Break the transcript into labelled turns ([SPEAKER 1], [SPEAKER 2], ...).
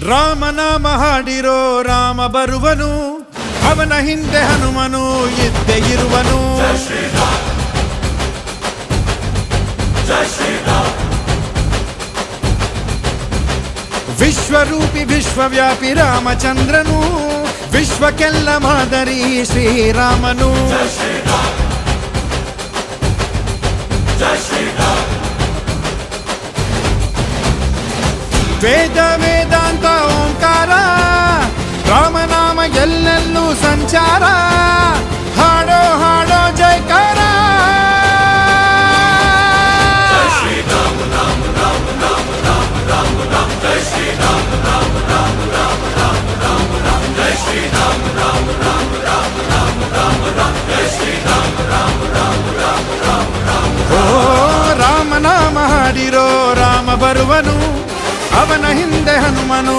[SPEAKER 1] ರಾಮನಾಮ ಹಾಡಿರೋ ರಾಮ ಬರುವನು, ಅವನ ಹಿಂದೆ ಹನುಮನು ಇದ್ದೇ ಇರುವನು. ವಿಶ್ವರೂಪಿ ವಿಶ್ವವ್ಯಾಪಿ ರಾಮಚಂದ್ರನು, ವಿಶ್ವಕ್ಕೆಲ್ಲ ಮಾದರಿ ಶ್ರೀರಾಮನು. ವೇದ ವೇದಾಂತ ಓಂಕಾರ, ರಾಮನಾಮ ಎಲ್ಲೆಲ್ಲೂ ಸಂಚಾರ. ಹಾಡೋ ಹಾಡೋ ಜೈಕಾರ. ಓ ರಾಮನಾಮ ಹಾಡಿರೋ ರಾಮ ಬರುವನು, ಅವನ ಹಿಂದೆ ಹನುಮನು